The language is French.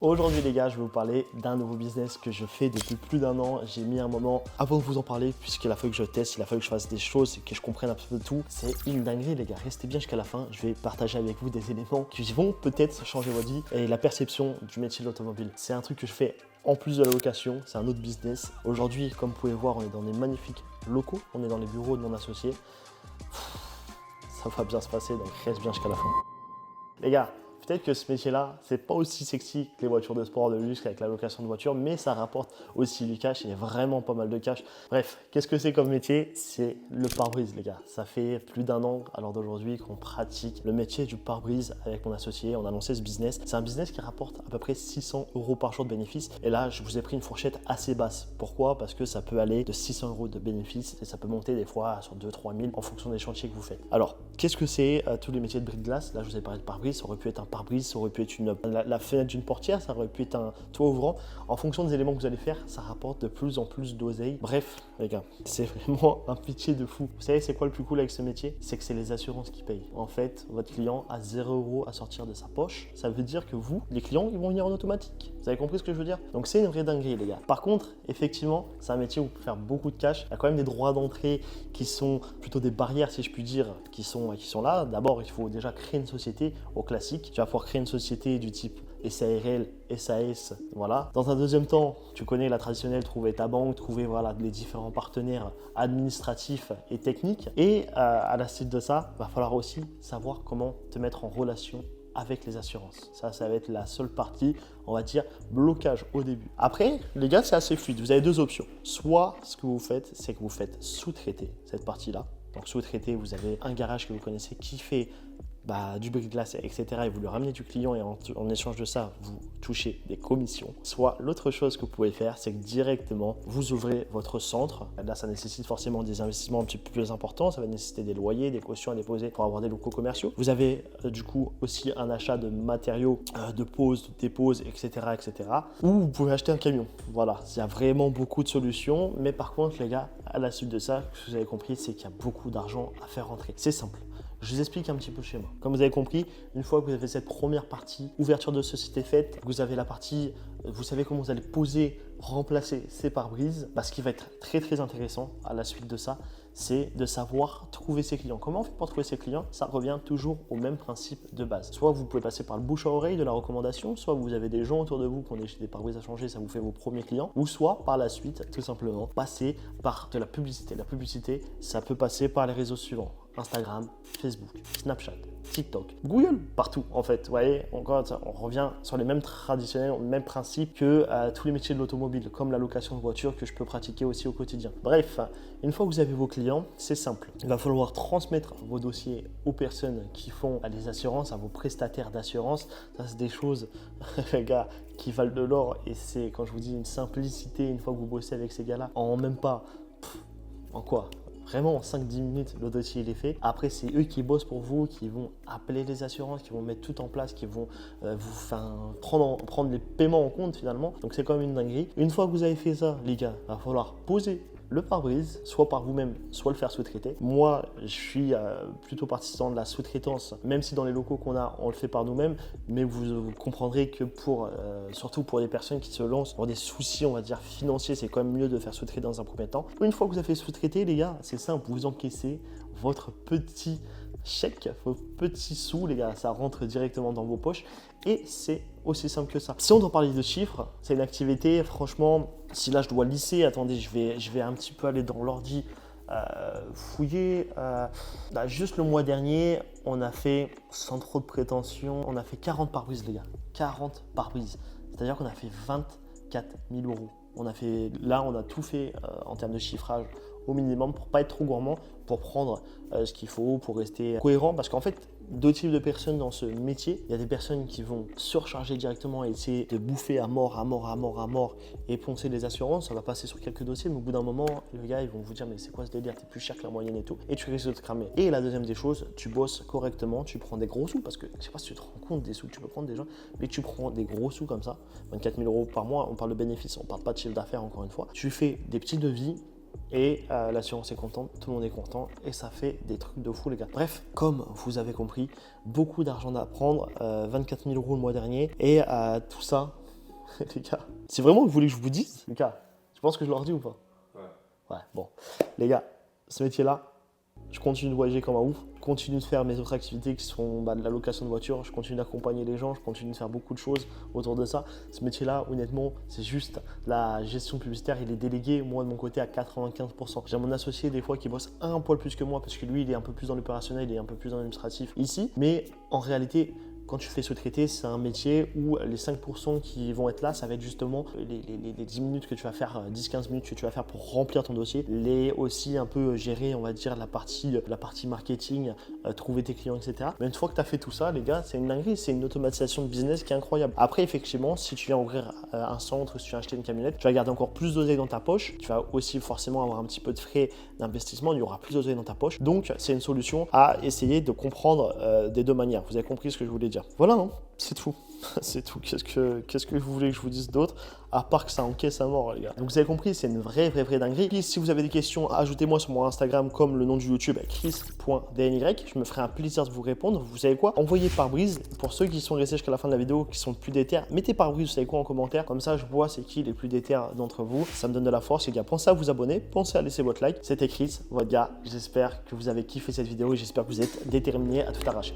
Aujourd'hui les gars, je vais vous parler d'un nouveau business que je fais depuis plus d'un an. J'ai mis un moment avant de vous en parler puisqu'il a fallu que je teste, il a fallu que je fasse des choses et que je comprenne un peu tout. C'est une dinguerie les gars, restez bien jusqu'à la fin. Je vais partager avec vous des éléments qui vont peut-être changer votre vie et la perception du métier de l'automobile. C'est un truc que je fais en plus de la location, c'est un autre business. Aujourd'hui, comme vous pouvez voir, on est dans des magnifiques locaux, on est dans les bureaux de mon associé. Ça va bien se passer, donc reste bien jusqu'à la fin. Les gars, peut-être que ce métier-là, c'est pas aussi sexy que les voitures de sport de luxe avec la location de voitures, mais ça rapporte aussi du cash, il y a vraiment pas mal de cash. Bref, qu'est-ce que c'est comme métier? C'est le pare-brise, les gars. Ça fait plus d'un an, à l'heure d'aujourd'hui, qu'on pratique le métier du pare-brise avec mon associé. On a lancé ce business. C'est un business qui rapporte à peu près 600 € par jour de bénéfices. Et là, je vous ai pris une fourchette assez basse. Pourquoi? Parce que ça peut aller de 600 € de bénéfices et ça peut monter des fois sur 2-3 000 en fonction des chantiers que vous faites. Alors, qu'est-ce que c'est tous les métiers de brise-glace? Là, je vous ai parlé de pare-brise. Ça aurait pu être un pare-brise, ça aurait pu être la fenêtre d'une portière, ça aurait pu être un toit ouvrant. En fonction des éléments que vous allez faire, ça rapporte de plus en plus d'oseille. Bref, les gars, c'est vraiment un métier de fou. Vous savez, c'est quoi le plus cool avec ce métier? C'est que c'est les assurances qui payent. En fait, votre client a 0 € à sortir de sa poche. Ça veut dire que vous, les clients, ils vont venir en automatique. Vous avez compris ce que je veux dire? Donc, c'est une vraie dinguerie, les gars. Par contre, effectivement, c'est un métier où vous pouvez faire beaucoup de cash. Il y a quand même des droits d'entrée qui sont plutôt des barrières, si je puis dire, qui sont là. D'abord, il faut déjà créer une société au classique. Tu vas pouvoir créer une société du type SARL, SAS, voilà. Dans un deuxième temps, tu connais la traditionnelle, trouver ta banque, trouver voilà, les différents partenaires administratifs et techniques. Et à la suite de ça, il va falloir aussi savoir comment te mettre en relation avec les assurances. Ça va être la seule partie, on va dire, blocage au début. Après, les gars, c'est assez fluide. Vous avez deux options. Soit ce que vous faites, c'est que vous faites sous-traiter cette partie-là. Donc sous-traiter, vous avez un garage que vous connaissez qui fait du brise-glace, etc. et vous lui ramenez du client et en échange de ça, vous touchez des commissions. Soit l'autre chose que vous pouvez faire, c'est que directement, vous ouvrez votre centre. Là, ça nécessite forcément des investissements un petit peu plus importants. Ça va néciter des loyers, des cautions à déposer pour avoir des locaux commerciaux. Vous avez du coup aussi un achat de matériaux, de pose, de dépose, etc., etc. Ou vous pouvez acheter un camion. Voilà, il y a vraiment beaucoup de solutions. Mais par contre, les gars, à la suite de ça, ce que vous avez compris, c'est qu'il y a beaucoup d'argent à faire rentrer. C'est simple. Je vous explique un petit peu le schéma. Comme vous avez compris, une fois que vous avez cette première partie, ouverture de société faite, vous avez la partie, vous savez comment vous allez poser, remplacer ces pare-brises. Ce qui va être très très intéressant à la suite de ça, c'est de savoir trouver ses clients. Comment on fait pour trouver ses clients? Ça revient toujours au même principe de base. Soit vous pouvez passer par le bouche à oreille de la recommandation, soit vous avez des gens autour de vous qui ont des pare-brises à changer, ça vous fait vos premiers clients, ou soit par la suite, tout simplement, passer par de la publicité. La publicité, ça peut passer par les réseaux suivants. Instagram, Facebook, Snapchat, TikTok, Google, partout en fait. Vous voyez, encore, on revient sur les mêmes traditionnels, les mêmes principes que tous les métiers de l'automobile, comme la location de voiture que je peux pratiquer aussi au quotidien. Bref, une fois que vous avez vos clients, c'est simple. Il va falloir transmettre vos dossiers aux personnes qui font des assurances, à vos prestataires d'assurance. Ça, c'est des choses, les gars, qui valent de l'or. Et c'est, quand je vous dis une simplicité, une fois que vous bossez avec ces gars-là, en même pas, en quoi? Vraiment, en 5-10 minutes, le dossier il est fait. Après, c'est eux qui bossent pour vous, qui vont appeler les assurances, qui vont mettre tout en place, qui vont prendre les paiements en compte finalement. Donc, c'est quand même une dinguerie. Une fois que vous avez fait ça, les gars, il va falloir poser le pare-brise, soit par vous-même, soit le faire sous-traiter. Moi, je suis plutôt partisan de la sous-traitance, même si dans les locaux qu'on a, on le fait par nous-mêmes, mais vous comprendrez que surtout pour des personnes qui se lancent dans des soucis, on va dire, financiers, c'est quand même mieux de faire sous-traiter dans un premier temps. Une fois que vous avez fait sous-traiter, les gars, c'est simple, vous encaissez votre petit chèque, vos petits sous, les gars, ça rentre directement dans vos poches et c'est aussi simple que ça. Si on doit parler de chiffres, c'est une activité, franchement, si là je dois lisser, attendez, je vais un petit peu aller dans l'ordi, fouiller. Juste le mois dernier, on a fait, sans trop de prétention, on a fait 40 pare-brises, les gars, 40 pare-brises. C'est-à-dire qu'on a fait 24 000 €. On a tout fait en termes de chiffrage au minimum pour pas être trop gourmand, pour prendre ce qu'il faut, pour rester cohérent. Parce qu'en fait, deux types de personnes dans ce métier. Il y a des personnes qui vont surcharger directement et essayer de bouffer à mort et poncer les assurances. Ça va passer sur quelques dossiers, mais au bout d'un moment, les gars, ils vont vous dire mais c'est quoi ce délire? T'es plus cher que la moyenne et tout. Et tu risques de te cramer. Et la deuxième des choses, tu bosses correctement, tu prends des gros sous parce que je sais pas si tu te rends compte des sous que tu peux prendre déjà, mais tu prends des gros sous comme ça, 24 000 € par mois. On parle de bénéfices, on parle pas de chiffre d'affaires encore une fois. Tu fais des petits devis. Et l'assurance est contente, tout le monde est content et ça fait des trucs de fou les gars. Bref, comme vous avez compris, beaucoup d'argent à prendre, 24 000 € le mois dernier et tout ça, Les gars, c'est vraiment que vous voulez que je vous dise? Les gars, tu penses que je leur dis ou pas? Ouais, bon. Les gars, ce métier-là, je continue de voyager comme un ouf. Je continue de faire mes autres activités qui sont de la location de voiture. Je continue d'accompagner les gens. Je continue de faire beaucoup de choses autour de ça. Ce métier-là, honnêtement, c'est juste la gestion publicitaire. Il est délégué, moi, de mon côté, à 95%. J'ai mon associé, des fois, qui bosse un poil plus que moi parce que lui, il est un peu plus dans l'opérationnel, il est un peu plus dans l'administratif ici. Mais en réalité, quand tu fais sous-traiter, c'est un métier où les 5% qui vont être là, ça va être justement les 10 minutes que tu vas faire, 10-15 minutes que tu vas faire pour remplir ton dossier. Les aussi un peu gérer, on va dire, la partie marketing, trouver tes clients, etc. Mais une fois que tu as fait tout ça, les gars, c'est une dinguerie, c'est une automatisation de business qui est incroyable. Après, effectivement, si tu viens ouvrir un centre, si tu viens acheter une camionnette, tu vas garder encore plus d'oseille dans ta poche. Tu vas aussi forcément avoir un petit peu de frais d'investissement, il y aura plus d'oseille dans ta poche. Donc, c'est une solution à essayer de comprendre des deux manières. Vous avez compris ce que je voulais dire. Voilà, non, c'est tout. C'est tout. Qu'est-ce que vous voulez que je vous dise d'autre? À part que ça encaisse à mort, les gars. Donc, vous avez compris, c'est une vraie dinguerie. Et si vous avez des questions, ajoutez-moi sur mon Instagram comme le nom du YouTube, chris.dny. Je me ferai un plaisir de vous répondre. Vous savez quoi? Envoyez par brise. Pour ceux qui sont restés jusqu'à la fin de la vidéo, qui sont plus déter, mettez par brise, vous savez quoi, en commentaire. Comme ça, je vois c'est qui les plus déter d'entre vous. Ça me donne de la force, les gars. Pensez à vous abonner, pensez à laisser votre like. C'était Chris, votre gars. J'espère que vous avez kiffé cette vidéo et j'espère que vous êtes déterminés à tout arracher.